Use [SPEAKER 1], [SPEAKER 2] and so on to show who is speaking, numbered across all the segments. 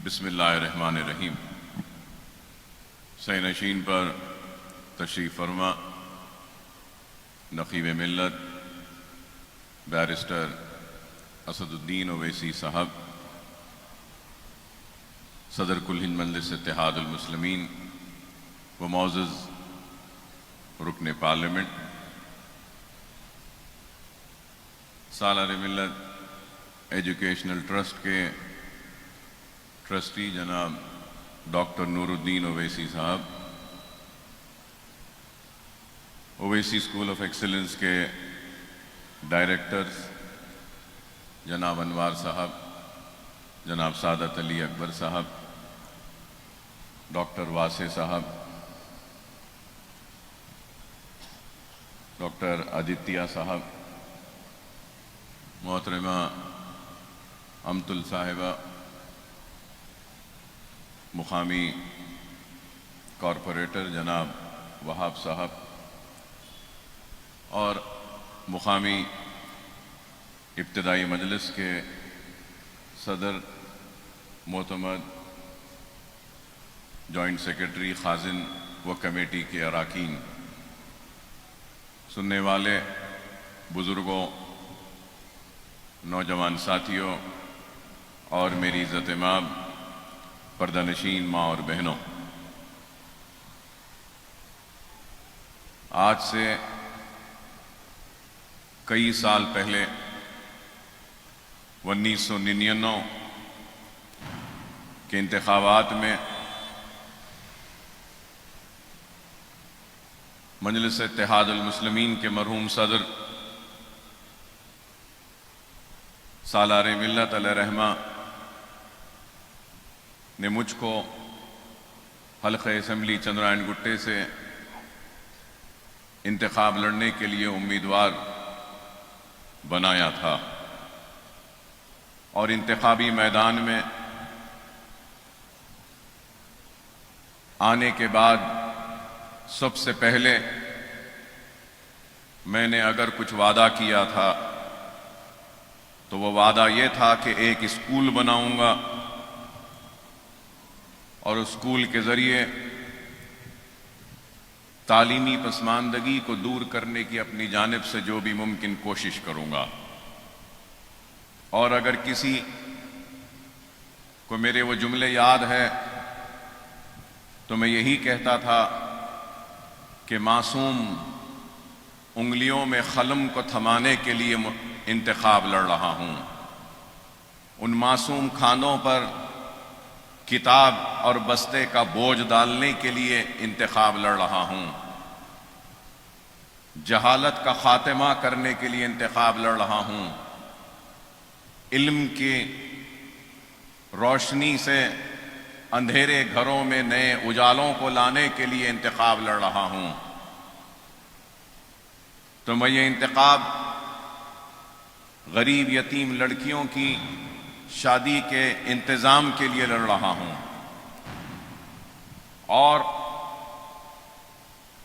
[SPEAKER 1] بسم اللہ الرحمن الرحیم۔ صحیح نشین پر تشریف فرما نقیب ملت بیرسٹر اسد الدین اویسی صاحب، صدر کل ہند مجلس اتحاد المسلمین و معزز رکن پارلیمنٹ، سالار ملت ایجوکیشنل ٹرسٹ کے ٹرسٹی جناب ڈاکٹر نور الدین اویسی صاحب، اویسی اسکول آف ایکسلنس کے ڈائریکٹرز جناب انوار صاحب، جناب سعادت علی اکبر صاحب، ڈاکٹر واسع صاحب، ڈاکٹر آدتیہ صاحب، محترمہ امتل صاحبہ، مقامی کارپوریٹر جناب وہاب صاحب، اور مقامی ابتدائی مجلس کے صدر معتمد جوائنٹ سیکرٹری خازن و کمیٹی کے اراکین، سننے والے بزرگوں، نوجوان ساتھیوں اور میری عزت مآب پردہ نشین ماں اور بہنوں، آج سے کئی سال پہلے 1999 کے انتخابات میں مجلس اتحاد المسلمین کے مرحوم صدر سالار ملت علیہ رحمہ نے مجھ کو حلقہ اسمبلی چندرائن گٹے سے انتخاب لڑنے کے لیے امیدوار بنایا تھا، اور انتخابی میدان میں آنے کے بعد سب سے پہلے میں نے اگر کچھ وعدہ کیا تھا تو وہ وعدہ یہ تھا کہ ایک اسکول بناؤں گا، اور اسکول کے ذریعے تعلیمی پسماندگی کو دور کرنے کی اپنی جانب سے جو بھی ممکن کوشش کروں گا۔ اور اگر کسی کو میرے وہ جملے یاد ہے تو میں یہی کہتا تھا کہ معصوم انگلیوں میں قلم کو تھمانے کے لیے انتخاب لڑ رہا ہوں، ان معصوم کھانوں پر کتاب اور بستے کا بوجھ ڈالنے کے لیے انتخاب لڑ رہا ہوں، جہالت کا خاتمہ کرنے کے لیے انتخاب لڑ رہا ہوں، علم کی روشنی سے اندھیرے گھروں میں نئے اجالوں کو لانے کے لیے انتخاب لڑ رہا ہوں۔ تو میں یہ انتخاب غریب یتیم لڑکیوں کی شادی کے انتظام کے لیے لڑ رہا ہوں، اور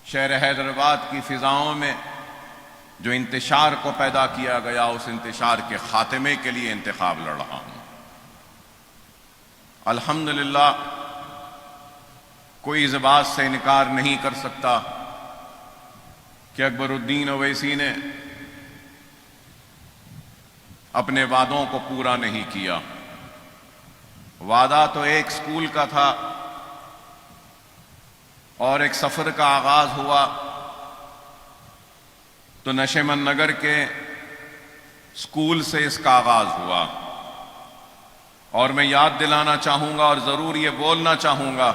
[SPEAKER 1] شہر حیدرآباد کی فضاؤں میں جو انتشار کو پیدا کیا گیا اس انتشار کے خاتمے کے لیے انتخاب لڑ رہا ہوں۔ الحمدللہ کوئی اس بات سے انکار نہیں کر سکتا کہ اکبر الدین اویسی نے اپنے وعدوں کو پورا نہیں کیا۔ وعدہ تو ایک اسکول کا تھا، اور ایک سفر کا آغاز ہوا تو نشیمن نگر کے اسکول سے اس کا آغاز ہوا، اور میں یاد دلانا چاہوں گا اور ضرور یہ بولنا چاہوں گا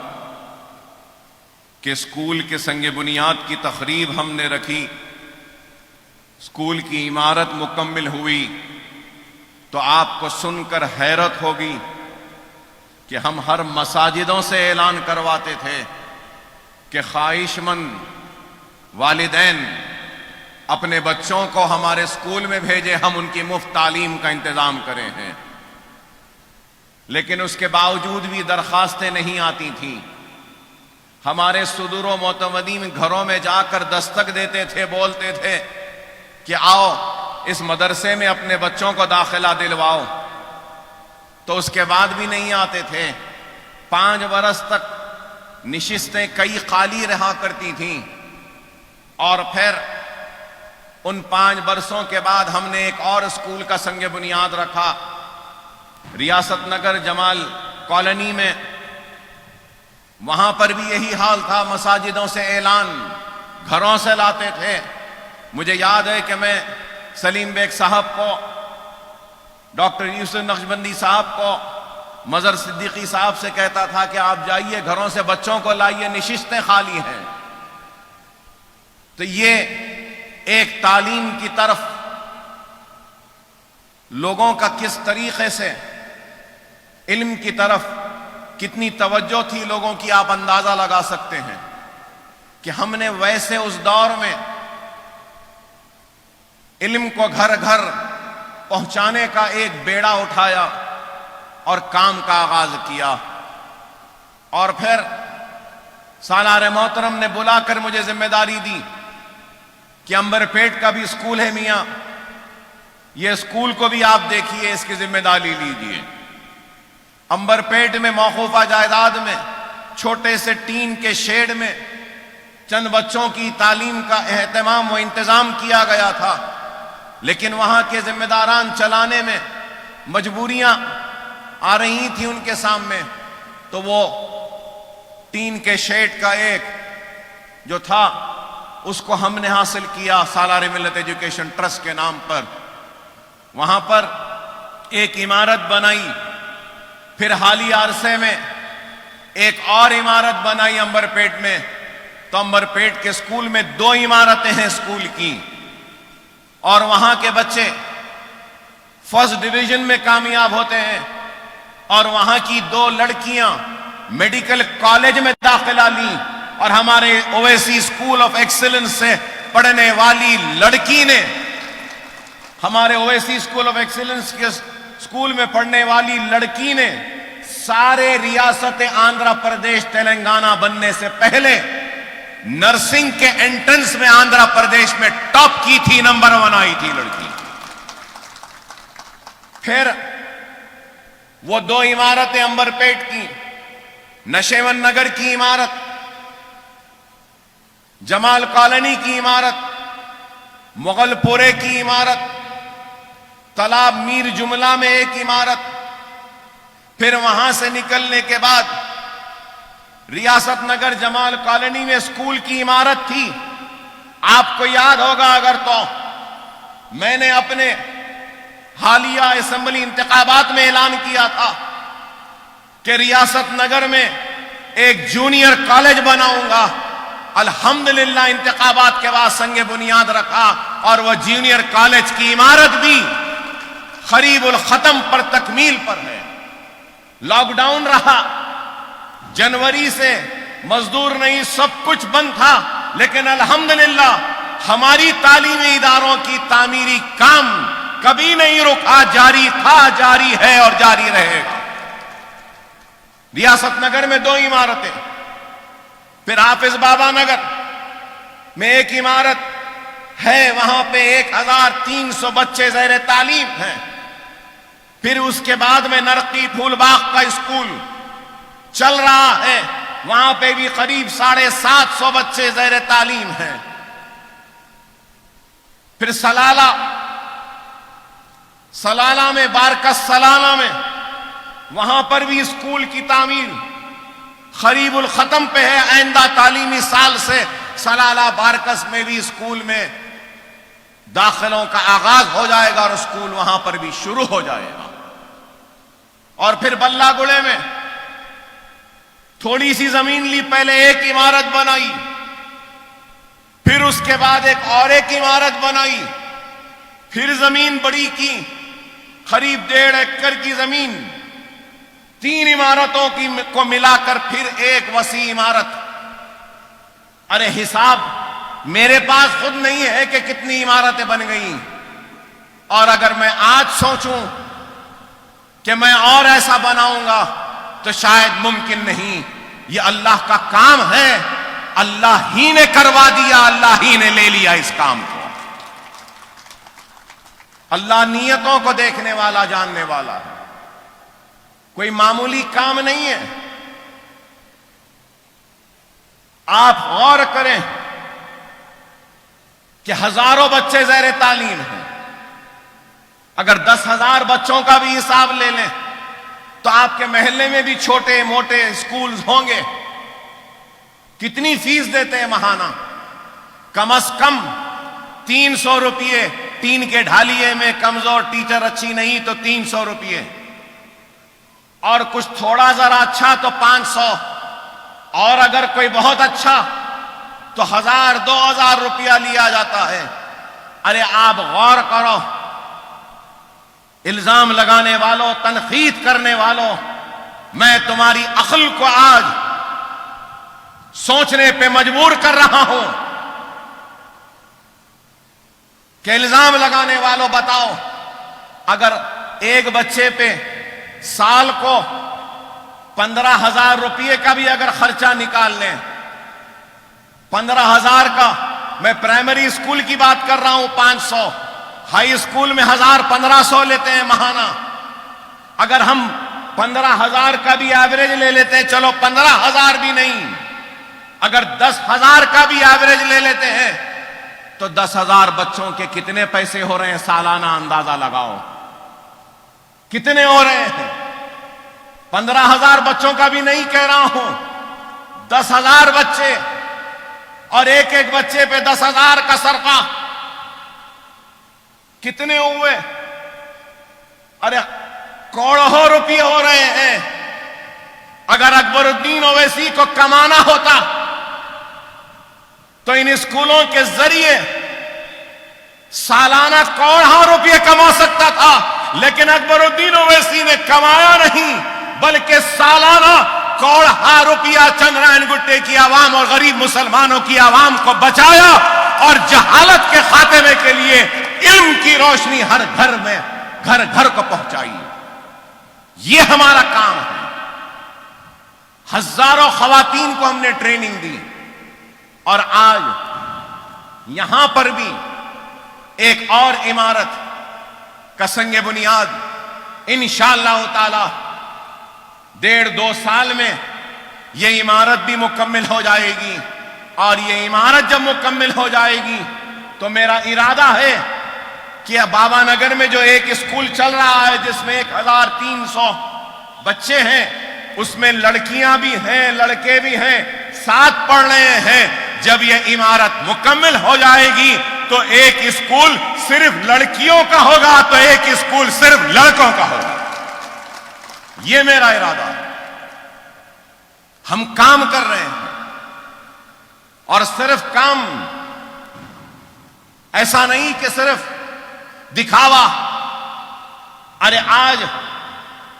[SPEAKER 1] کہ اسکول کے سنگ بنیاد کی تقریب ہم نے رکھی، اسکول کی عمارت مکمل ہوئی تو آپ کو سن کر حیرت ہوگی کہ ہم ہر مساجدوں سے اعلان کرواتے تھے کہ خواہش مند والدین اپنے بچوں کو ہمارے اسکول میں بھیجے، ہم ان کی مفت تعلیم کا انتظام کرے ہیں، لیکن اس کے باوجود بھی درخواستیں نہیں آتی تھیں۔ ہمارے صدور و معتمدین گھروں میں جا کر دستک دیتے تھے، بولتے تھے کہ آؤ اس مدرسے میں اپنے بچوں کو داخلہ دلواؤ، تو اس کے بعد بھی نہیں آتے تھے۔ 5 برس تک نشستیں کئی خالی رہا کرتی تھیں، اور پھر ان 5 برسوں کے بعد ہم نے ایک اور اسکول کا سنگ بنیاد رکھا ریاست نگر جمال کالونی میں۔ وہاں پر بھی یہی حال تھا، مساجدوں سے اعلان گھروں سے لاتے تھے۔ مجھے یاد ہے کہ میں سلیم بیگ صاحب کو، ڈاکٹر یوسف نقشبندی صاحب کو، مظہر صدیقی صاحب سے کہتا تھا کہ آپ جائیے گھروں سے بچوں کو لائیے، نشستیں خالی ہیں۔ تو یہ ایک تعلیم کی طرف لوگوں کا کس طریقے سے، علم کی طرف کتنی توجہ تھی لوگوں کی، آپ اندازہ لگا سکتے ہیں کہ ہم نے ویسے اس دور میں علم کو گھر گھر پہنچانے کا ایک بیڑا اٹھایا اور کام کا آغاز کیا۔ اور پھر سالار محترم نے بلا کر مجھے ذمہ داری دی کہ امبر پیٹ کا بھی اسکول ہے میاں، یہ اسکول کو بھی آپ دیکھیے، اس کی ذمہ داری لیجیے۔ امبر پیٹ میں موقوفہ جائیداد میں چھوٹے سے ٹین کے شیڈ میں چند بچوں کی تعلیم کا اہتمام و انتظام کیا گیا تھا، لیکن وہاں کے ذمہ داران چلانے میں مجبوریاں آ رہی تھیں ان کے سامنے، تو وہ ٹین کے شیڈ کا ایک جو تھا اس کو ہم نے حاصل کیا سالار ملت ایجوکیشن ٹرسٹ کے نام پر۔ وہاں پر ایک عمارت بنائی، پھر حالیہ عرصے میں ایک اور عمارت بنائی امبر پیٹ میں، تو امبر پیٹ کے اسکول میں 2 عمارتیں ہیں اسکول کی، اور وہاں کے بچے فرسٹ ڈویژن میں کامیاب ہوتے ہیں، اور وہاں کی 2 لڑکیاں میڈیکل کالج میں داخلہ لیں، اور ہمارے اویسی اسکول آف ایکسلنس سے پڑھنے والی لڑکی نے، ہمارے اویسی اسکول آف ایکسلنس کے اسکول میں پڑھنے والی لڑکی نے سارے ریاست آندھرا پردیش تلنگانہ بننے سے پہلے نرسنگ کے انٹرنس میں آندھرا پردیش میں ٹاپ کی تھی، نمبر 1 آئی تھی لڑکی۔ پھر وہ 2 عمارتیں امبر پیٹ کی، نشیون نگر کی عمارت، جمال کالونی کی عمارت، مغل پورے کی عمارت، تالاب میر جملہ میں ایک عمارت، پھر وہاں سے نکلنے کے بعد ریاست نگر جمال کالونی میں اسکول کی عمارت تھی۔ آپ کو یاد ہوگا اگر تو میں نے اپنے حالیہ اسمبلی انتخابات میں اعلان کیا تھا کہ ریاست نگر میں ایک جونیئر کالج بناؤں گا۔ الحمدللہ انتخابات کے بعد سنگ بنیاد رکھا، اور وہ جونیئر کالج کی عمارت بھی قریب الختم پر، تکمیل پر ہے۔ لاک ڈاؤن رہا، جنوری سے مزدور نہیں، سب کچھ بند تھا، لیکن الحمدللہ ہماری تعلیمی اداروں کی تعمیری کام کبھی نہیں رکا، جاری تھا، جاری ہے اور جاری رہے گا۔ ریاست نگر میں 2 عمارتیں، پھر حافظ بابا نگر میں ایک عمارت ہے، وہاں پہ 1300 بچے زیر تعلیم ہیں۔ پھر اس کے بعد میں نرقی پھول باغ کا اسکول چل رہا ہے، وہاں پہ بھی قریب 750 بچے زیر تعلیم ہیں۔ پھر سلالہ میں، بارکس سلالہ میں، وہاں پر بھی اسکول کی تعمیر قریب الختم پہ ہے۔ آئندہ تعلیمی سال سے سلالہ بارکس میں بھی اسکول میں داخلوں کا آغاز ہو جائے گا، اور اسکول وہاں پر بھی شروع ہو جائے گا۔ اور پھر بلہ گڑے میں تھوڑی سی زمین لی، پہلے ایک عمارت بنائی، پھر اس کے بعد ایک عمارت بنائی، پھر زمین بڑی کی، قریب 1.5 ایکڑ کی زمین، 3 عمارتوں کو ملا کر پھر ایک وسیع عمارت۔ ارے حساب میرے پاس خود نہیں ہے کہ کتنی عمارتیں بن گئیں، اور اگر میں آج سوچوں کہ میں اور ایسا بناؤں گا تو شاید ممکن نہیں۔ یہ اللہ کا کام ہے، اللہ ہی نے کروا دیا، اللہ ہی نے لے لیا اس کام کو۔ اللہ نیتوں کو دیکھنے والا، جاننے والا ہے، کوئی معمولی کام نہیں ہے۔ آپ غور کریں کہ ہزاروں بچے زیر تعلیم ہیں. اگر 10,000 بچوں کا بھی حساب لے لیں تو آپ کے محلے میں بھی چھوٹے موٹے اسکولز ہوں گے. کتنی فیس دیتے ہیں ماہانہ؟ کم از کم 300 روپیے. ٹین کے ڈھالیے میں کمزور ٹیچر اچھی نہیں تو 300 روپیے, اور کچھ تھوڑا ذرا اچھا تو 500, اور اگر کوئی بہت اچھا تو 1,000 2,000 روپیہ لیا جاتا ہے. ارے آپ غور کرو, الزام لگانے والوں, تنقید کرنے والوں, میں تمہاری عقل کو آج سوچنے پہ مجبور کر رہا ہوں کہ الزام لگانے والوں بتاؤ, اگر ایک بچے پہ سال کو 15,000 روپیے کا بھی اگر خرچہ نکال لیں, 15,000 کا, میں پرائمری اسکول کی بات کر رہا ہوں 500, ہائی اسکول میں 1,000-1,500 لیتے ہیں ماہانہ. اگر ہم 15,000 کا بھی ایوریج لے لیتے ہیں, چلو 15,000 بھی نہیں, اگر 10,000 کا بھی ایوریج لے لیتے ہیں تو 10,000 بچوں کے کتنے پیسے ہو رہے ہیں؟ سالانہ اندازہ لگاؤ کتنے ہو رہے ہیں. 15,000 بچوں کا بھی نہیں کہہ رہا ہوں, 10,000 بچے, اور ایک ایک بچے پہ 10,000 کا صرفہ کتنے ہوئے؟ ارے کروڑوں روپے ہو رہے ہیں. اگر اکبر الدین اویسی کو کمانا ہوتا تو ان اسکولوں کے ذریعے سالانہ کروڑوں روپے کما سکتا تھا, لیکن اکبر الدین اویسی نے کمایا نہیں بلکہ سالانہ کروڑوں روپیہ چندرائن گٹے کی عوام اور غریب مسلمانوں کی عوام کو بچایا اور جہالت کے خاتمے کے لیے علم کی روشنی ہر گھر میں گھر گھر کو پہنچائی. یہ ہمارا کام ہے. ہزاروں خواتین کو ہم نے ٹریننگ دی, اور آج یہاں پر بھی ایک اور عمارت کا سنگ بنیاد انشاءاللہ تعالی 1.5-2 سال میں یہ عمارت بھی مکمل ہو جائے گی. اور یہ عمارت جب مکمل ہو جائے گی تو میرا ارادہ ہے کہ بابا نگر میں جو ایک اسکول چل رہا ہے جس میں 1,300 بچے ہیں, اس میں لڑکیاں بھی ہیں لڑکے بھی ہیں, ساتھ پڑھ رہے ہیں. جب یہ عمارت مکمل ہو جائے گی تو ایک اسکول صرف لڑکیوں کا ہوگا تو ایک اسکول صرف لڑکوں کا ہوگا. یہ میرا ارادہ ہے. ہم کام کر رہے ہیں, اور صرف کام ایسا نہیں کہ صرف دکھاوا. ارے آج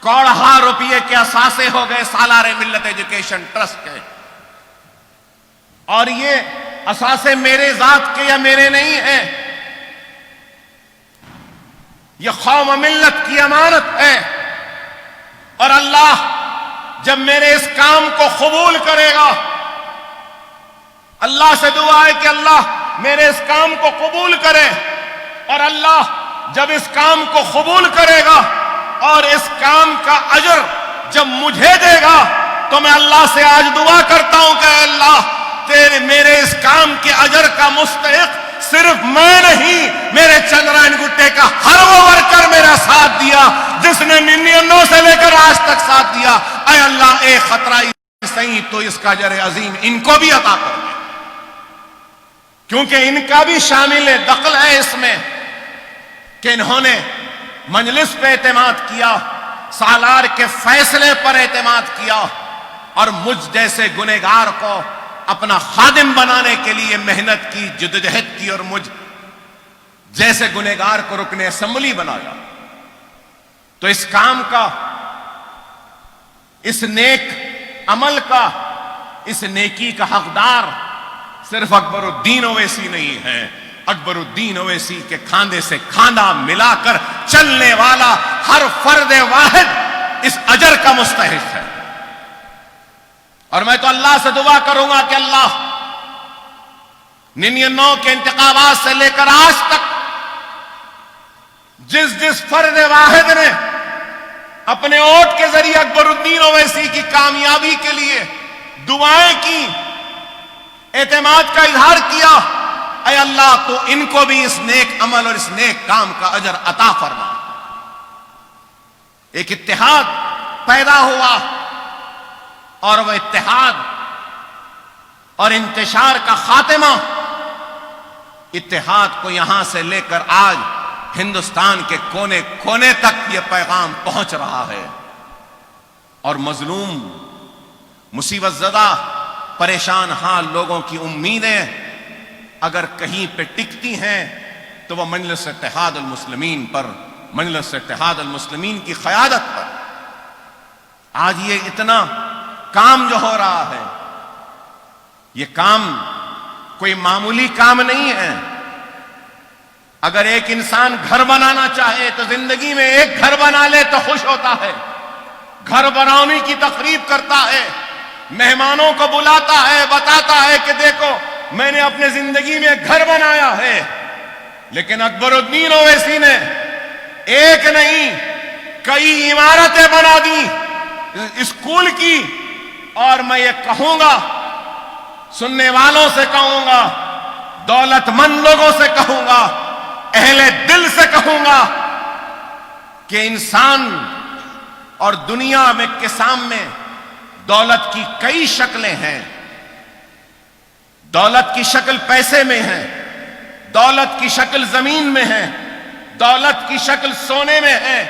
[SPEAKER 1] کروڑوں روپے کے اثاثے ہو گئے سالار ملت ایجوکیشن ٹرسٹ کے, اور یہ اثاثے میرے ذات کے یا میرے نہیں ہیں, یہ قوم و ملت کی امانت ہے. اور اللہ جب میرے اس کام کو قبول کرے گا, اللہ سے دعا ہے کہ اللہ میرے اس کام کو قبول کرے, اور اللہ جب اس کام کو قبول کرے گا اور اس کام کا اجر جب مجھے دے گا تو میں اللہ سے آج دعا کرتا ہوں کہ اے اللہ تیرے میرے اس کام کے اجر کا مستحق صرف میں نہیں, میرے چندرائن گٹے کا ہر وہ ورکر میرا ساتھ دیا جس نے 99 سے لے کر آج تک ساتھ دیا. اے اللہ ایک خطرہ صحیح تو اس کا اجر عظیم ان کو بھی عطا کر دے, کیونکہ ان کا بھی شامل دخل ہے اس میں کہ انہوں نے مجلس پہ اعتماد کیا, سالار کے فیصلے پر اعتماد کیا, اور مجھ جیسے گنہگار کو اپنا خادم بنانے کے لیے محنت کی, جدوجہد کی, اور مجھ جیسے گنہگار کو رکن اسمبلی بنایا. تو اس کام کا, اس نیک عمل کا, اس نیکی کا حقدار صرف اکبر الدین اویسی نہیں ہے. اکبر الدین اویسی کے کھاندے سے کھاندہ ملا کر چلنے والا ہر فرد واحد اس اجر کا مستحق ہے. اور میں تو اللہ سے دعا کروں گا کہ اللہ 99 کے انتخابات سے لے کر آج تک جس جس فرد واحد نے اپنے ووٹ کے ذریعے اکبر الدین اویسی کی کامیابی کے لیے دعائیں کی,
[SPEAKER 2] اعتماد کا اظہار کیا، اے اللہ تو ان کو بھی اس نیک عمل اور اس نیک کام کا اجر عطا فرما۔ ایک اتحاد پیدا ہوا، اور وہ اتحاد اور انتشار کا خاتمہ، اتحاد کو یہاں سے لے کر آج ہندوستان کے کونے کونے تک یہ پیغام پہنچ رہا ہے، اور مظلوم، مصیبت زدہ، پریشان حال لوگوں کی امیدیں اگر کہیں پہ ٹکتی ہیں تو وہ مجلس اتحاد المسلمین پر، مجلس اتحاد المسلمین کی قیادت پر۔ آج یہ اتنا کام جو ہو رہا ہے، یہ کام کوئی معمولی کام نہیں ہے۔ اگر ایک انسان گھر بنانا چاہے تو زندگی میں ایک گھر بنا لے تو خوش ہوتا ہے، گھر بنانے کی تقریب کرتا ہے، مہمانوں کو بلاتا ہے، بتاتا ہے کہ دیکھو میں نے اپنے زندگی میں گھر بنایا ہے۔ لیکن اکبر الدین اویسی نے ایک نہیں کئی عمارتیں بنا دی اسکول کی، اور میں یہ کہوں گا، سننے والوں سے کہوں گا، دولت مند لوگوں سے کہوں گا، اہل دل سے کہوں گا کہ انسان اور دنیا میں کے سامنے دولت کی کئی شکلیں ہیں۔ دولت کی شکل پیسے میں ہے، دولت کی شکل زمین میں ہے، دولت کی شکل سونے میں ہے،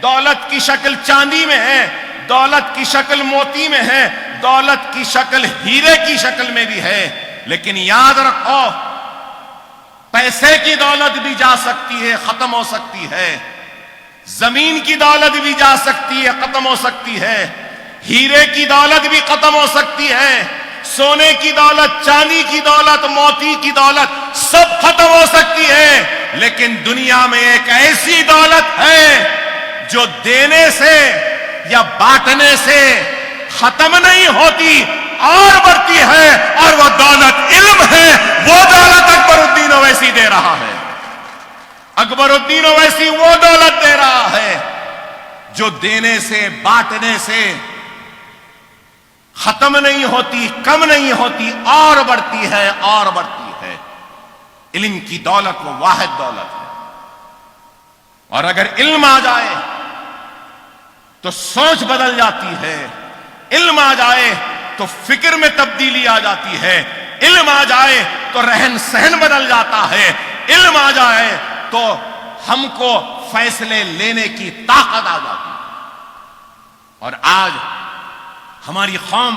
[SPEAKER 2] دولت کی شکل چاندی میں ہے، دولت کی شکل موتی میں ہے، دولت کی شکل ہیرے کی شکل میں بھی ہے۔ لیکن یاد رکھو، پیسے کی دولت بھی جا سکتی ہے، ختم ہو سکتی ہے، زمین کی دولت بھی جا سکتی ہے، ختم ہو سکتی ہے، ہیرے کی دولت بھی ختم ہو سکتی ہے، سونے کی دولت، چاندی کی دولت، موتی کی دولت سب ختم ہو سکتی ہے۔ لیکن دنیا میں ایک ایسی دولت ہے جو دینے سے یا بانٹنے سے ختم نہیں ہوتی اور بڑھتی ہے، اور وہ دولت علم ہے۔ وہ دولت اکبر الدین اویسی دے رہا ہے، اکبر الدین اویسی وہ دولت دے رہا ہے جو دینے سے، بانٹنے سے ختم نہیں ہوتی، کم نہیں ہوتی، اور بڑھتی ہے اور بڑھتی ہے۔ علم کی دولت وہ واحد دولت ہے، اور اگر علم آ جائے تو سوچ بدل جاتی ہے، علم آ جائے تو فکر میں تبدیلی آ جاتی ہے، علم آ جائے تو رہن سہن بدل جاتا ہے، علم آ جائے تو ہم کو فیصلے لینے کی طاقت آ جاتی ہے۔ اور آج ہماری قوم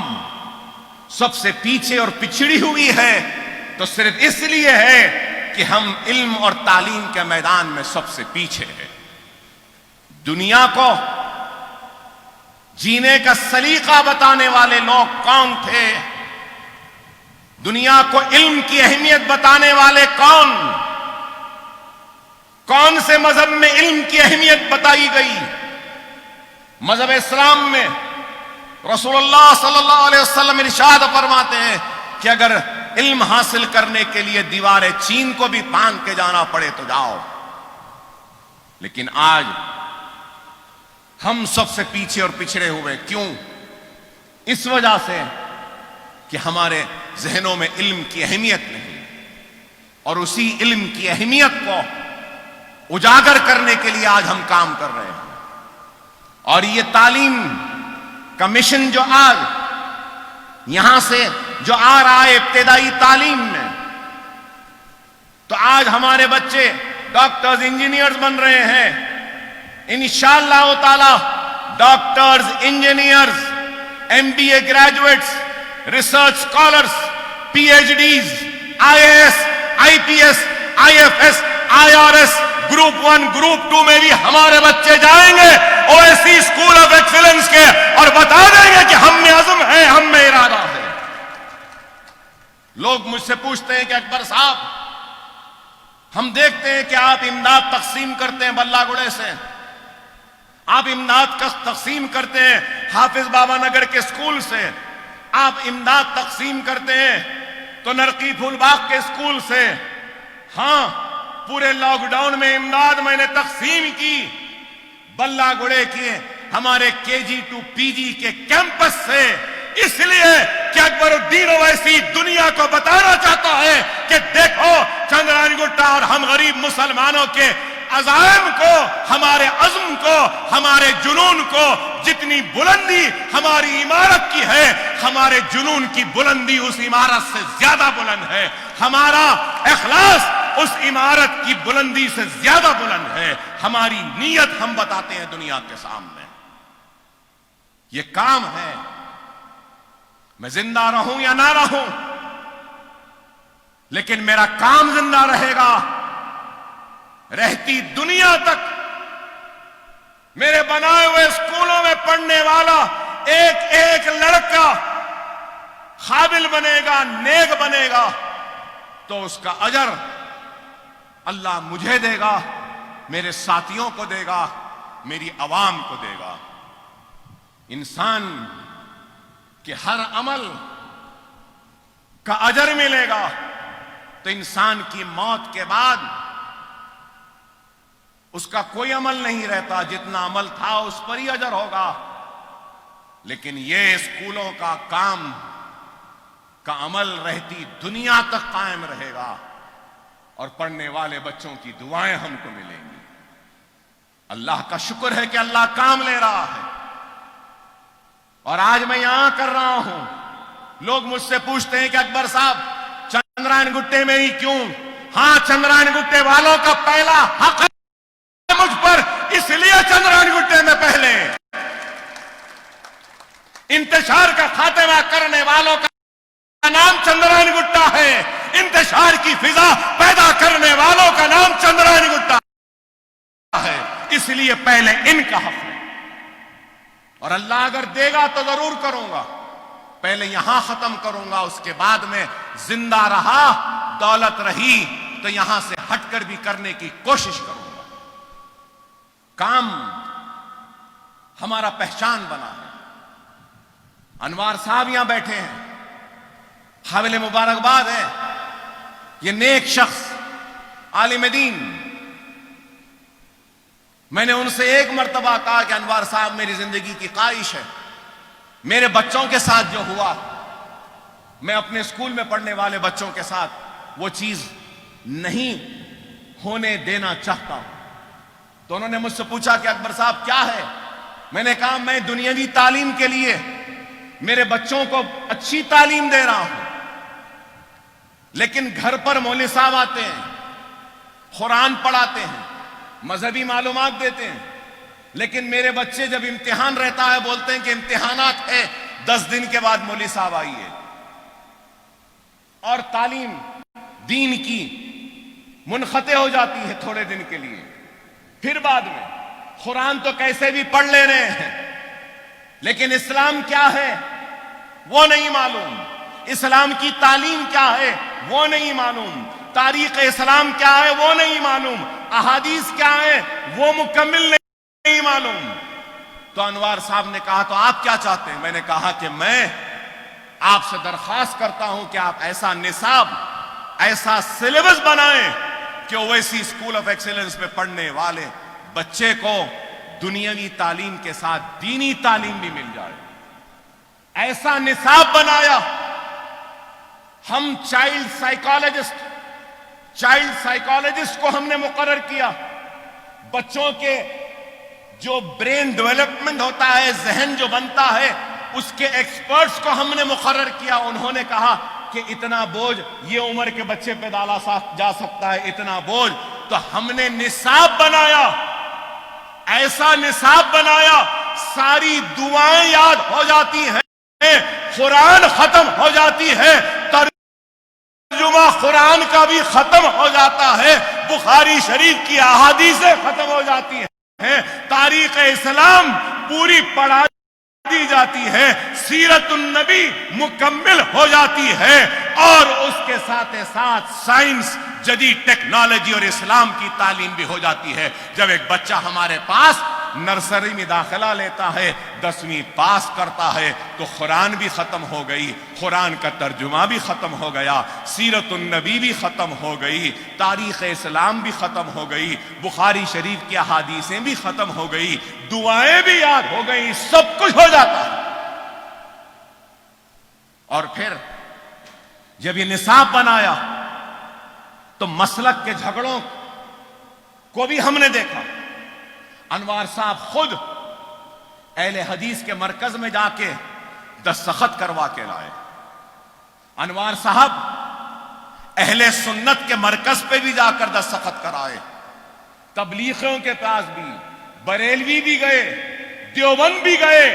[SPEAKER 2] سب سے پیچھے اور پچھڑی ہوئی ہے تو صرف اس لیے ہے کہ ہم علم اور تعلیم کے میدان میں سب سے پیچھے ہیں۔ دنیا کو جینے کا سلیقہ بتانے والے لوگ کون تھے؟ دنیا کو علم کی اہمیت بتانے والے کون سے مذہب میں علم کی اہمیت بتائی گئی؟ مذہب اسلام میں رسول اللہ صلی اللہ علیہ وسلم ارشاد فرماتے ہیں کہ اگر علم حاصل کرنے کے لیے دیوار چین کو بھی پان کے جانا پڑے تو جاؤ۔ لیکن آج ہم سب سے پیچھے اور پچھڑے ہوئے، کیوں؟ اس وجہ سے کہ ہمارے ذہنوں میں علم کی اہمیت نہیں، اور اسی علم کی اہمیت کو اجاگر کرنے کے لیے آج ہم کام کر رہے ہیں۔ اور یہ تعلیم کا مشن جو آج یہاں سے جو آ رہا ہے ابتدائی تعلیم میں، تو آج ہمارے بچے ڈاکٹرز، انجینئرز بن رہے ہیں۔ انشاءاللہ تعالی doctors, engineers, M B A graduates, research scholars, P H Ds, I A S, I P S, I F S, I R S, group 1 group 2 میں بھی ہمارے بچے جائیں گے O S C school of excellence کے، اور بتا دیں گے کہ ہم میں عزم ہے، ہم میں ارادہ ہے۔ لوگ مجھ سے پوچھتے ہیں کہ اکبر صاحب، ہم دیکھتے ہیں کہ آپ امداد تقسیم کرتے ہیں بلہ گڑے سے، آپ امداد کا تقسیم کرتے ہیں حافظ بابا نگر کے اسکول سے، آپ امداد تقسیم کرتے ہیں تو نرقی پھول باغ کے اسکول سے۔ ہاں، پورے لاک ڈاؤن میں امداد میں نے تقسیم کی بلہ گڑے کے ہمارے کے جی ٹو پی جی کے کیمپس سے، اس لیے کہ اکبر الدین یقین اویسی دنیا کو بتانا چاہتا ہے کہ دیکھو چندران گٹا اور ہم غریب مسلمانوں کے عزائم کو، ہمارے عزم کو، ہمارے جنون کو، جتنی بلندی ہماری عمارت کی ہے، ہمارے جنون کی بلندی اس عمارت سے زیادہ بلند ہے، ہمارا اخلاص اس عمارت کی بلندی سے زیادہ بلند ہے، ہماری نیت ہم بتاتے ہیں دنیا کے سامنے۔ یہ کام ہے، میں زندہ رہوں یا نہ رہوں، لیکن میرا کام زندہ رہے گا۔ رہتی دنیا تک میرے بنائے ہوئے اسکولوں میں پڑھنے والا ایک ایک لڑکا قابل بنے گا، نیک بنے گا، تو اس کا اجر اللہ مجھے دے گا، میرے ساتھیوں کو دے گا، میری عوام کو دے گا۔ انسان کے ہر عمل کا اجر ملے گا، تو انسان کی موت کے بعد اس کا کوئی عمل نہیں رہتا، جتنا عمل تھا اس پر ہی اجر ہوگا۔ لیکن یہ اسکولوں کا کام کا عمل رہتی دنیا تک قائم رہے گا، اور پڑھنے والے بچوں کی دعائیں ہم کو ملیں گی۔ اللہ کا شکر ہے کہ اللہ کام لے رہا ہے، اور آج میں یہاں کر رہا ہوں۔ لوگ مجھ سے پوچھتے ہیں کہ اکبر صاحب چندرائن گٹے میں ہی کیوں؟ ہاں، چندرائن گٹے والوں کا پہلا حق ہے مجھ پر، اس لیے چندرائن گٹے میں پہلے انتشار کا خاتمہ کرنے والوں کا نام چندرائن گٹا ہے، انتشار کی فضا پیدا کرنے والوں کا نام چندرائن گٹا ہے، اس لیے پہلے ان کا حق ہے۔ اور اللہ اگر دے گا تو ضرور کروں گا، پہلے یہاں ختم کروں گا، اس کے بعد میں زندہ رہا، دولت رہی تو یہاں سے ہٹ کر بھی کرنے کی کوشش کروں گا۔ کام ہمارا پہچان بنا ہے۔ انوار صاحب یہاں بیٹھے ہیں، قابل مبارکباد ہے، یہ نیک شخص، عالم دین۔ میں نے ان سے ایک مرتبہ کہا کہ انوار صاحب میری زندگی کی خواہش ہے، میرے بچوں کے ساتھ جو ہوا، میں اپنے اسکول میں پڑھنے والے بچوں کے ساتھ وہ چیز نہیں ہونے دینا چاہتا ہوں۔ تو انہوں نے مجھ سے پوچھا کہ اکبر صاحب کیا ہے؟ میں نے کہا میں دنیاوی تعلیم کے لیے میرے بچوں کو اچھی تعلیم دے رہا ہوں، لیکن گھر پر مولوی صاحب آتے ہیں، قرآن پڑھاتے ہیں، مذہبی معلومات دیتے ہیں، لیکن میرے بچے جب امتحان رہتا ہے بولتے ہیں کہ امتحانات ہے، 10 دن کے بعد مولوی صاحب آئیے۔ اور تعلیم دین کی منقطع ہو جاتی ہے تھوڑے دن کے لیے، پھر بعد میں قرآن تو کیسے بھی پڑھ لے رہے ہیں، لیکن اسلام کیا ہے وہ نہیں معلوم، اسلام کی تعلیم کیا ہے وہ نہیں معلوم، تاریخ اسلام کیا ہے وہ نہیں معلوم، احادیث کیا ہے وہ مکمل نہیں معلوم۔ تو انوار صاحب نے کہا تو آپ کیا چاہتے ہیں؟ میں نے کہا کہ میں آپ سے درخواست کرتا ہوں کہ آپ ایسا نصاب، ایسا سلیبس بنائیں کہ اویسی اسکول آف ایکسیلنس میں پڑھنے والے بچے کو دنیاوی تعلیم کے ساتھ دینی تعلیم بھی مل جائے۔ ایسا نصاب بنایا، ہم چائلڈ سائیکالوجسٹ کو ہم نے مقرر کیا، بچوں کے جو برین ڈیولپمنٹ ہوتا ہے، ذہن جو بنتا ہے، اس کے ایکسپرٹس کو ہم نے مقرر کیا۔ انہوں نے کہا کہ اتنا بوجھ یہ عمر کے بچے پہ ڈالا جا سکتا ہے، اتنا بوجھ۔ تو ہم نے نصاب بنایا، ایسا نصاب بنایا، ساری دعائیں یاد ہو جاتی ہیں، قرآن ختم ہو جاتی ہے، ترجمہ قرآن کا بھی ختم ہو جاتا ہے، بخاری شریف کی احادیثیں ختم ہو جاتی ہیں، تاریخ اسلام پوری پڑھا دی جاتی ہے، سیرت النبی مکمل ہو جاتی ہے، اور اس کے ساتھ ساتھ سائنس، جدید ٹیکنالوجی اور اسلام کی تعلیم بھی ہو جاتی ہے۔ جب ایک بچہ ہمارے پاس نرسری میں داخلہ لیتا ہے، 10ویں پاس کرتا ہے، تو قرآن بھی ختم ہو گئی، قرآن کا ترجمہ بھی ختم ہو گیا، سیرت النبی بھی ختم ہو گئی، تاریخ اسلام بھی ختم ہو گئی، بخاری شریف کی احادیثیں بھی ختم ہو گئی، دعائیں بھی یاد ہو گئی، سب کچھ ہو جاتا ہے۔ اور پھر جب یہ نصاب بنایا تو مسلک کے جھگڑوں کو بھی ہم نے دیکھا. انوار صاحب خود اہل حدیث کے مرکز میں جا کے دستخط کروا کے لائے. انوار صاحب اہل سنت کے مرکز پہ بھی جا کر دستخط کرائے. تبلیغیوں کے پاس بھی، بریلوی بھی گئے، دیوبند بھی گئے،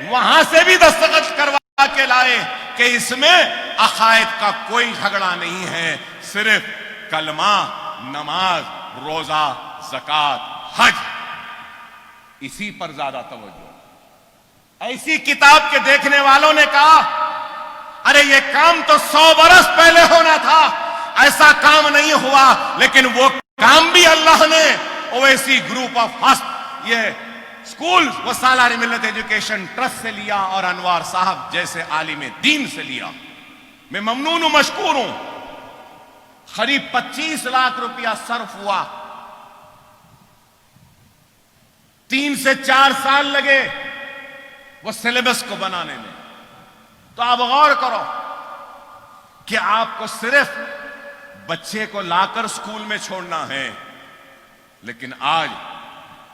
[SPEAKER 2] وہاں سے بھی دستخط کروا کے لائے کہ اس میں عقائد کا کوئی جھگڑا نہیں ہے، صرف کلمہ، نماز، روزہ، زکوٰۃ، حج، اسی پر زیادہ توجہ. ایسی کتاب کے دیکھنے والوں نے کہا ارے یہ کام تو 100 برس پہلے ہونا تھا، ایسا کام نہیں ہوا. لیکن وہ کام بھی اللہ نے اویسی گروپ آف فاسٹ یہ اسکول و سالار ملت ایجوکیشن ٹرسٹ سے لیا اور انوار صاحب جیسے عالم دین سے لیا. میں ممنون و مشکور ہوں. قریب 25 لاکھ روپیہ صرف ہوا. 3 سے 4 سال لگے وہ سلیبس کو بنانے میں. تو آپ غور کرو کہ آپ کو صرف بچے کو لا کر اسکول میں چھوڑنا ہے. لیکن آج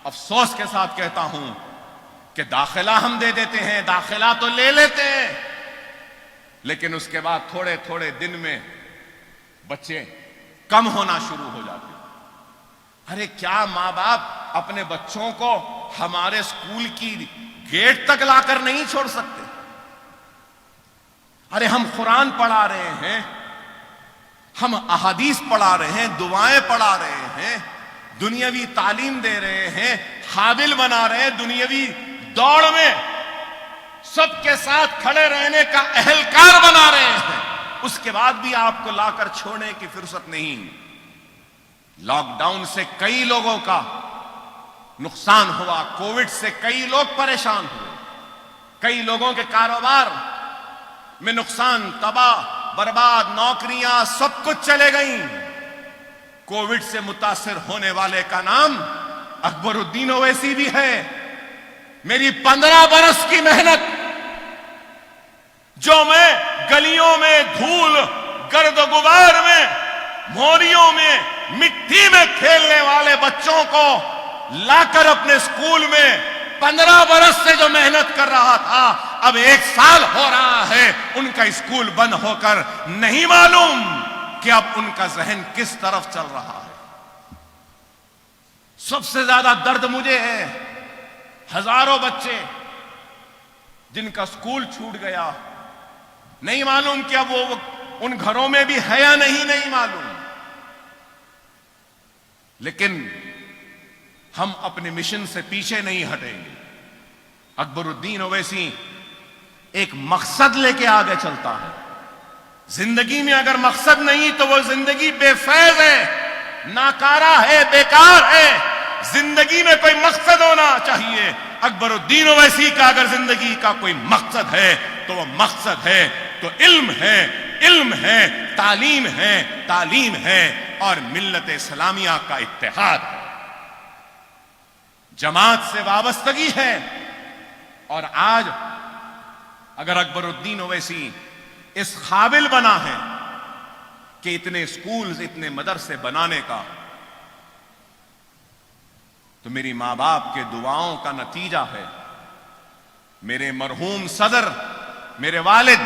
[SPEAKER 2] افسوس کے ساتھ کہتا ہوں کہ داخلہ ہم دے دیتے ہیں، داخلہ تو لے لیتے ہیں، لیکن اس کے بعد تھوڑے تھوڑے دن میں بچے کم ہونا شروع ہو جاتے ہیں. ارے کیا ماں باپ اپنے بچوں کو ہمارے اسکول کی گیٹ تک لا کر نہیں چھوڑ سکتے؟ ارے ہم قرآن پڑھا رہے ہیں، ہم احادیث پڑھا رہے ہیں، دعائیں پڑھا رہے ہیں، دنیاوی تعلیم دے رہے ہیں، قابل بنا رہے ہیں، دنیاوی دوڑ میں سب کے ساتھ کھڑے رہنے کا اہلکار بنا رہے ہیں. اس کے بعد بھی آپ کو لا کر چھوڑنے کی فرصت نہیں. لاک ڈاؤن سے کئی لوگوں کا نقصان ہوا، کووڈ سے کئی لوگ پریشان ہوئے، کئی لوگوں کے کاروبار میں نقصان، تباہ برباد، نوکریاں سب کچھ چلے گئیں. کووڈ سے متاثر ہونے والے کا نام اکبر الدین اویسی بھی ہے. میری 15 برس کی محنت جو میں گلیوں میں دھول، گرد و غبار میں، موریوں میں، مٹی میں کھیلنے والے بچوں کو لا کر اپنے اسکول میں 15 برس سے جو محنت کر رہا تھا، اب 1 سال ہو رہا ہے ان کا اسکول بند ہو کر، نہیں معلوم کہ اب ان کا ذہن کس طرف چل رہا ہے. سب سے زیادہ درد مجھے ہے ہزاروں بچے جن کا اسکول چھوٹ گیا، نہیں معلوم کہ اب وہ ان گھروں میں بھی ہے یا نہیں معلوم. لیکن ہم اپنے مشن سے پیچھے نہیں ہٹیں گے. اکبر الدین اویسی ایک مقصد لے کے آگے چلتا ہے. زندگی میں اگر مقصد نہیں تو وہ زندگی بے فیض ہے، ناکارہ ہے، بیکار ہے. زندگی میں کوئی مقصد ہونا چاہیے. اکبر الدین اویسی کا اگر زندگی کا کوئی مقصد ہے تو وہ مقصد ہے تو علم ہے، علم ہے، تعلیم ہے، تعلیم ہے، اور ملت اسلامیہ کا اتحاد ہے، جماعت سے وابستگی ہے. اور آج اگر اکبر الدین اویسی اس قابل بنا ہے کہ اتنے اسکولز، اتنے مدرسے بنانے کا، تو میری ماں باپ کے دعاؤں کا نتیجہ ہے. میرے مرحوم صدر، میرے والد،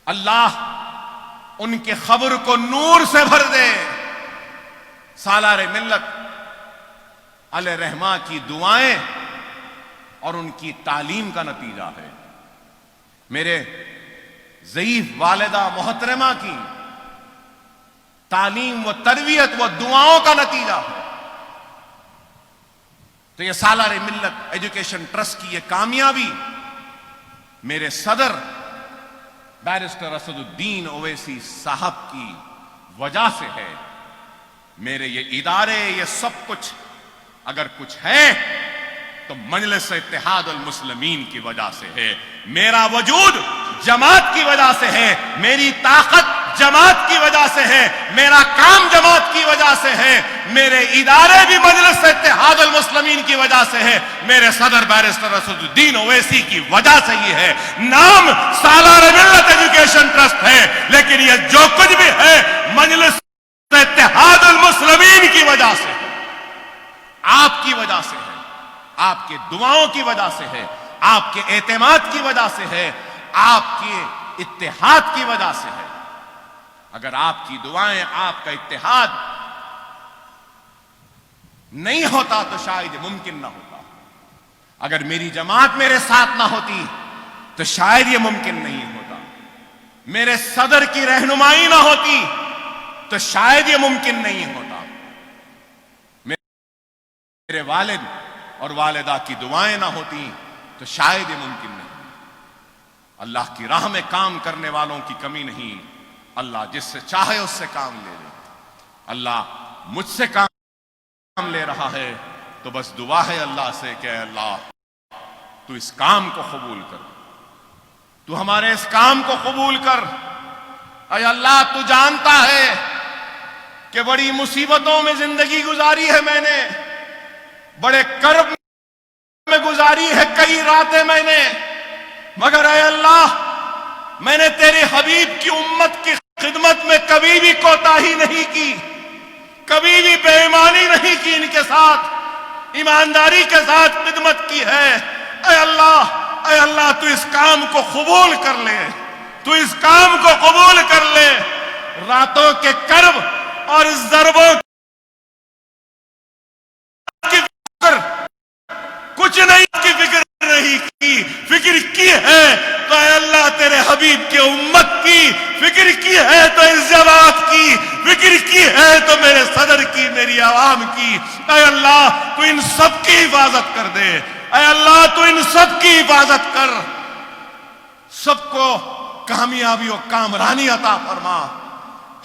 [SPEAKER 2] اللہ ان کے قبر کو نور سے بھر دے. سالار ملت علیہ رحمہ کی دعائیں اور ان کی تعلیم کا نتیجہ ہے. میرے ضعیف والدہ محترمہ کی تعلیم و تربیت و دعاؤں کا نتیجہ ہے. تو یہ سالار ملت ایجوکیشن ٹرسٹ کی یہ کامیابی میرے صدر بیرسٹر اسد الدین اویسی صاحب کی وجہ سے ہے. میرے یہ ادارے، یہ سب کچھ اگر کچھ ہے تو مجلس اتحاد المسلمین کی وجہ سے ہے. میرا وجود جماعت کی وجہ سے ہے. میری طاقت جماعت کی وجہ سے ہے، میرا کام جماعت کی وجہ سے ہے، میرے ادارے بھی مجلس اتحاد المسلمین کی وجہ سے ہے، میرے صدر بیرسٹر اسد الدین اویسی کی وجہ سے یہ ہے۔ نام سالار ملت ایجوکیشن ٹرسٹ ہے، لیکن یہ جو کچھ بھی ہے مجلس اتحاد المسلمین کی وجہ سے ہے، آپ کی وجہ سے ہے، آپ کے دعاؤں کی وجہ سے ہے، آپ کے اعتماد کی وجہ سے ہے، آپ کے اتحاد کی وجہ سے ہے۔ اگر آپ کی دعائیں، آپ کا اتحاد نہیں ہوتا تو شاید یہ ممکن نہ ہوتا۔ اگر میری جماعت میرے ساتھ نہ ہوتی تو شاید یہ ممکن نہیں ہوتا۔ میرے صدر کی رہنمائی نہ ہوتی تو شاید یہ ممکن نہیں ہوتا۔ میرے والد اور والدہ کی دعائیں نہ ہوتی تو شاید یہ ممکن نہیں۔ اللہ کی راہ میں کام کرنے والوں کی کمی نہیں، اللہ جس سے چاہے اس سے کام لے لے۔ اللہ مجھ سے کام لے رہا ہے تو بس دعا ہے اللہ سے کہ اے اللہ تو اس کام کو قبول کر، تو ہمارے اس کام کو قبول کر۔ اے اللہ تو جانتا ہے کہ بڑی مصیبتوں میں زندگی گزاری ہے میں نے، بڑے کرب میں گزاری ہے کئی راتیں میں نے، مگر اے اللہ میں نے تیرے حبیب کی امت کی خدمت میں کبھی بھی کوتاہی نہیں کی، کبھی بھی بے ایمانی نہیں کی، ان کے ساتھ ایمانداری کے ساتھ خدمت کی ہے۔ اے اللہ تو اس کام کو قبول کر لے، تو اس کام کو قبول کر لے۔ راتوں کے کرب اور ضربوں کی فکر کچھ نہیں کی فکر نہیں کی، فکر کی ہے تو اے اللہ تیرے حبیب کی امت کی، فکر کی ہے تو اس جماعت کی، فکر کی ہے تو میرے صدر کی، میری عوام کی۔ اے اللہ تو ان سب کی حفاظت کر دے، اے اللہ تو ان سب کی حفاظت کر، سب کو کامیابی و کامرانی عطا فرما،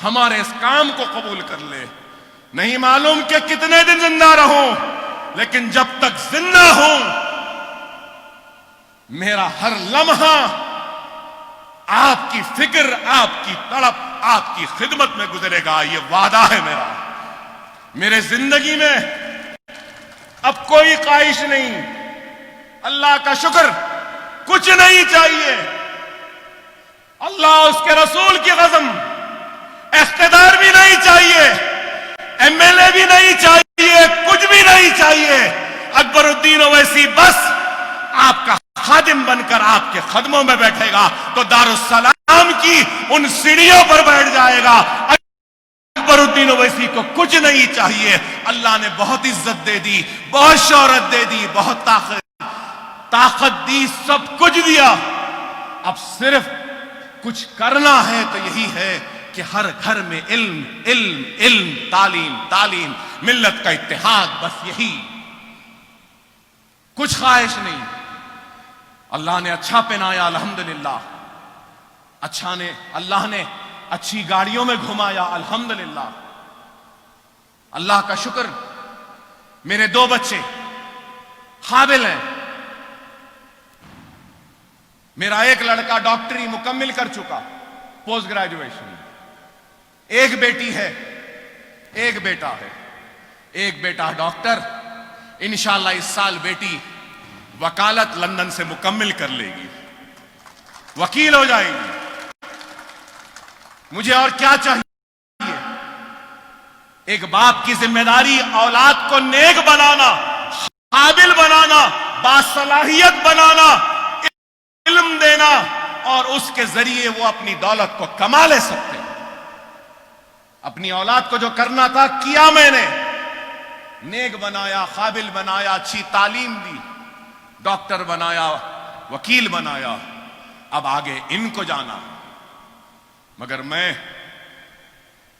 [SPEAKER 2] ہمارے اس کام کو قبول کر لے۔ نہیں معلوم کہ کتنے دن زندہ رہوں، لیکن جب تک زندہ ہوں میرا ہر لمحہ آپ کی فکر، آپ کی تڑپ، آپ کی خدمت میں گزرے گا، یہ وعدہ ہے میرا۔ میرے زندگی میں اب کوئی خواہش نہیں، اللہ کا شکر، کچھ نہیں چاہیے۔ اللہ اس کے رسول کی قسم، اقتدار بھی نہیں چاہیے، ایم ایل اے بھی نہیں چاہیے، کچھ بھی نہیں چاہیے۔ اکبر الدین اویسی بس آپ کا خادم بن کر آپ کے قدموں میں بیٹھے گا تو دارالسلام کی ان سیڑھیوں پر بیٹھ جائے گا۔ اکبر الدین اویسی کو کچھ نہیں چاہیے، اللہ نے بہت عزت دے دی، بہت شہرت دے دی، بہت طاقت دی، سب کچھ دیا، اب صرف کچھ کرنا ہے تو یہی ہے کہ ہر گھر میں علم علم علم، تعلیم تعلیم، ملت کا اتحاد، بس یہی، کچھ خواہش نہیں۔ اللہ نے اچھا پہنایا الحمدللہ، اللہ نے اچھی گاڑیوں میں گھمایا الحمدللہ، اللہ کا شکر۔ میرے 2 بچے قابل ہیں، میرا ایک لڑکا ڈاکٹری مکمل کر چکا، پوسٹ گریجویشن، ایک بیٹی ہے، ایک بیٹا ہے، ایک بیٹا ڈاکٹر، انشاءاللہ اس سال بیٹی وکالت لندن سے مکمل کر لے گی، وکیل ہو جائے گی۔ مجھے اور کیا چاہیے؟ ایک باپ کی ذمہ داری اولاد کو نیک بنانا، قابل بنانا، باصلاحیت بنانا، علم دینا، اور اس کے ذریعے وہ اپنی دولت کو کما لے سکتے ہیں۔ اپنی اولاد کو جو کرنا تھا کیا میں نے، نیک بنایا، قابل بنایا، اچھی تعلیم دی، ڈاکٹر بنایا، وکیل بنایا، اب آگے ان کو جانا۔ مگر میں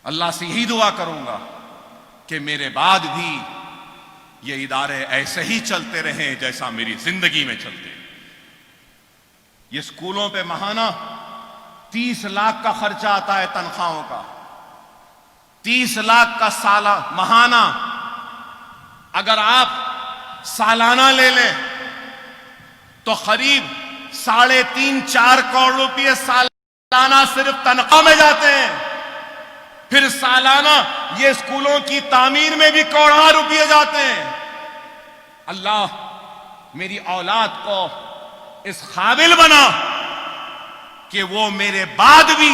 [SPEAKER 2] اللہ سے یہی دعا کروں گا کہ میرے بعد بھی یہ ادارے ایسے ہی چلتے رہیں جیسا میری زندگی میں چلتے۔ یہ اسکولوں پہ ماہانہ 30 لاکھ کا خرچہ آتا ہے تنخواہوں کا، 30 لاکھ کا ماہانہ۔ اگر آپ سالانہ لے لیں تو قریب 3.5-4 کروڑ روپے سال سالانہ صرف تنخواہ میں جاتے ہیں، پھر سالانہ یہ اسکولوں کی تعمیر میں بھی کروڑوں روپئے جاتے ہیں۔ اللہ میری اولاد کو اس قابل بنا کہ وہ میرے بعد بھی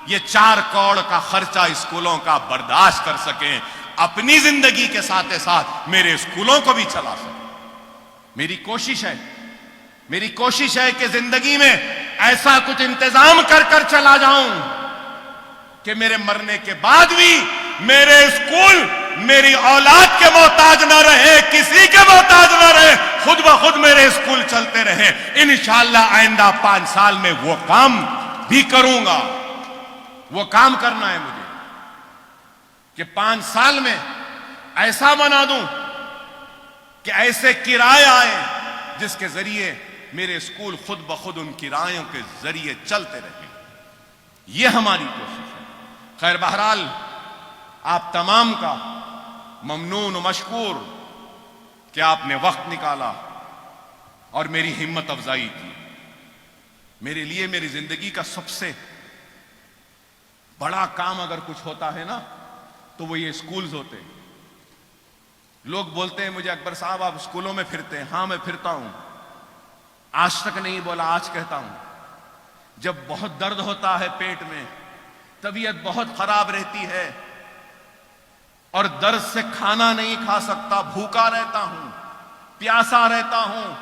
[SPEAKER 2] یہ 4 کروڑ کا خرچہ اسکولوں کا برداشت کر سکیں، اپنی زندگی کے ساتھ ساتھ میرے اسکولوں کو بھی چلا سکیں۔ میری کوشش ہے کہ زندگی میں ایسا کچھ انتظام کر چلا جاؤں کہ میرے مرنے کے بعد بھی میرے اسکول میری اولاد کے محتاج نہ رہے، کسی کے محتاج نہ رہے، خود بخود میرے اسکول چلتے رہے۔ انشاءاللہ آئندہ 5 سال میں وہ کام بھی کروں گا۔ وہ کام کرنا ہے مجھے کہ 5 سال میں ایسا بنا دوں کہ ایسے کرائے آئے جس کے ذریعے میرے اسکول خود بخود ان کرایوں کے ذریعے چلتے رہیں۔ یہ ہماری کوشش ہے۔ خیر بہرحال آپ تمام کا ممنون و مشکور کہ آپ نے وقت نکالا اور میری ہمت افزائی کی۔ میرے لیے میری زندگی کا سب سے بڑا کام اگر کچھ ہوتا ہے نا تو وہ یہ اسکولز ہوتے ہیں۔ لوگ بولتے ہیں مجھے اکبر صاحب آپ اسکولوں میں پھرتے ہیں۔ ہاں میں پھرتا ہوں، آج تک نہیں بولا، آج کہتا ہوں۔ جب بہت درد ہوتا ہے پیٹ میں، طبیعت بہت خراب رہتی ہے اور درد سے کھانا نہیں کھا سکتا، بھوکا رہتا ہوں، پیاسا رہتا ہوں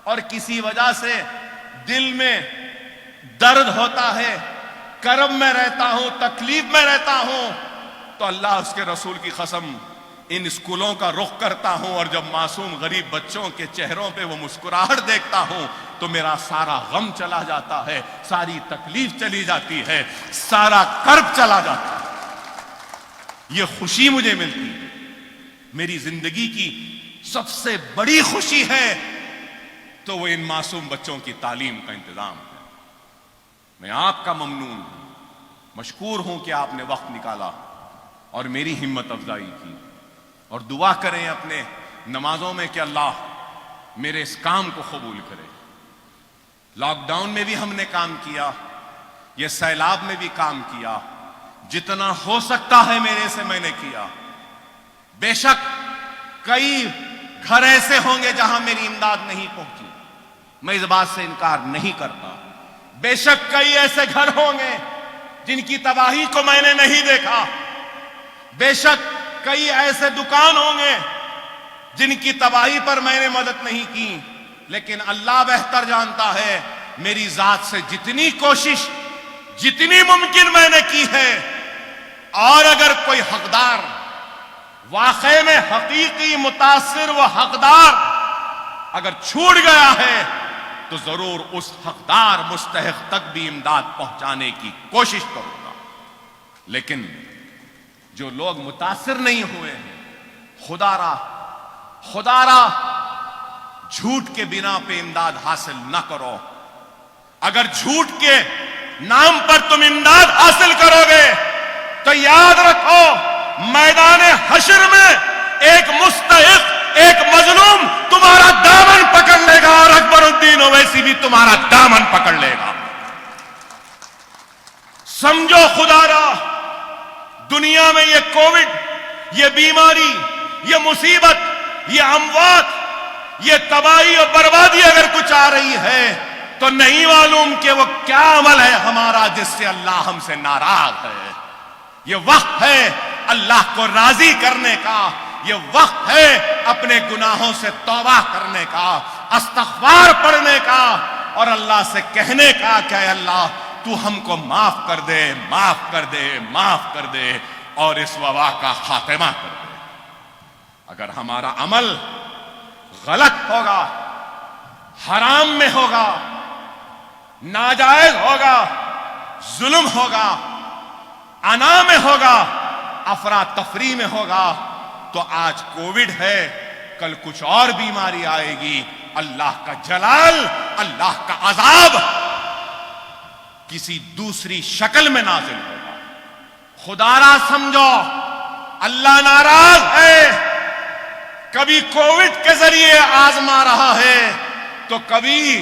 [SPEAKER 2] اور کسی وجہ سے دل میں درد ہوتا ہے، کرب میں رہتا ہوں، تکلیف میں رہتا ہوں، تو اللہ اس کے رسول کی قسم ان اسکولوں کا رخ کرتا ہوں، اور جب معصوم غریب بچوں کے چہروں پہ وہ مسکراہٹ دیکھتا ہوں تو میرا سارا غم چلا جاتا ہے، ساری تکلیف چلی جاتی ہے، سارا کرب چلا جاتا ہے۔ یہ خوشی مجھے ملتی ہے۔ میری زندگی کی سب سے بڑی خوشی ہے تو وہ ان معصوم بچوں کی تعلیم کا انتظام ہے۔ میں آپ کا ممنون ہوں، مشکور ہوں کہ آپ نے وقت نکالا اور میری ہمت افزائی کی، اور دعا کریں اپنے نمازوں میں کہ اللہ میرے اس کام کو قبول کرے۔ لاک ڈاؤن میں بھی ہم نے کام کیا، یہ سیلاب میں بھی کام کیا، جتنا ہو سکتا ہے میرے سے میں نے کیا۔ بے شک کئی گھر ایسے ہوں گے جہاں میری امداد نہیں پہنچی، میں اس بات سے انکار نہیں کرتا۔ بے شک کئی ایسے گھر ہوں گے جن کی تباہی کو میں نے نہیں دیکھا، بے شک کئی ایسے دکان ہوں گے جن کی تباہی پر میں نے مدد نہیں کی، لیکن اللہ بہتر جانتا ہے میری ذات سے جتنی کوشش جتنی ممکن میں نے کی ہے، اور اگر کوئی حقدار واقعے میں حقیقی متاثر و حقدار اگر چھوٹ گیا ہے تو ضرور اس حقدار مستحق تک بھی امداد پہنچانے کی کوشش کروں گا۔ لیکن جو لوگ متاثر نہیں ہوئے ہیں، خدا را جھوٹ کے بنا پہ امداد حاصل نہ کرو۔ اگر جھوٹ کے نام پر تم امداد حاصل کرو گے تو یاد رکھو میدان حشر میں ایک مستحق، ایک مظلوم تمہارا دامن پکڑ لے گا، اور اکبر الدین اویسی بھی تمہارا دامن پکڑ لے گا۔ سمجھو خدا را، دنیا میں یہ کووڈ، یہ بیماری، یہ مصیبت، یہ اموات، یہ تباہی اور بربادی اگر کچھ آ رہی ہے تو نہیں معلوم کہ وہ کیا عمل ہے ہمارا جس سے اللہ ہم سے ناراض ہے۔ یہ وقت ہے اللہ کو راضی کرنے کا، یہ وقت ہے اپنے گناہوں سے توبہ کرنے کا، استغفار پڑھنے کا، اور اللہ سے کہنے کا کہ اے اللہ تو ہم کو معاف کر دے، معاف کر دے، معاف کر دے، اور اس وبا کا خاتمہ کر دے۔ اگر ہمارا عمل غلط ہوگا، حرام میں ہوگا، ناجائز ہوگا، ظلم ہوگا، انا میں ہوگا، افراتفری میں ہوگا، تو آج کووڈ ہے، کل کچھ اور بیماری آئے گی، اللہ کا جلال، اللہ کا عذاب کسی دوسری شکل میں نازل ہوگا۔ خدا را سمجھو، اللہ ناراض ہے، کبھی کووڈ کے ذریعے آزما رہا ہے تو کبھی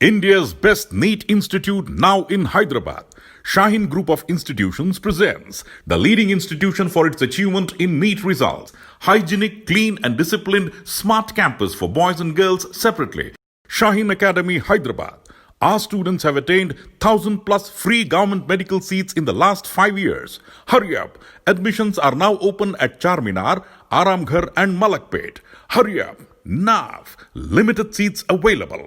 [SPEAKER 3] India's best NEET institute now in Hyderabad. Shaheen Group of Institutions presents the leading institution for its achievement in NEET results. Hygienic, clean and disciplined smart campus for boys and girls separately. Shaheen Academy, Hyderabad. Our students have attained 1,000 plus free government medical seats in the last 5 years. Hurry up. Admissions are now open at Charminar, Aramghar and Malakpet. Hurry up. Now. Limited seats available.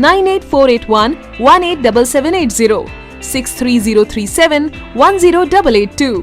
[SPEAKER 4] 98481 187780 63037 10882।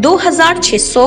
[SPEAKER 5] 2600,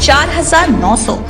[SPEAKER 5] 4900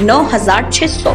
[SPEAKER 5] 9600।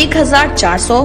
[SPEAKER 5] 1400,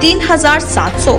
[SPEAKER 5] 3700,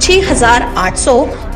[SPEAKER 5] 6800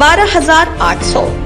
[SPEAKER 5] 12800।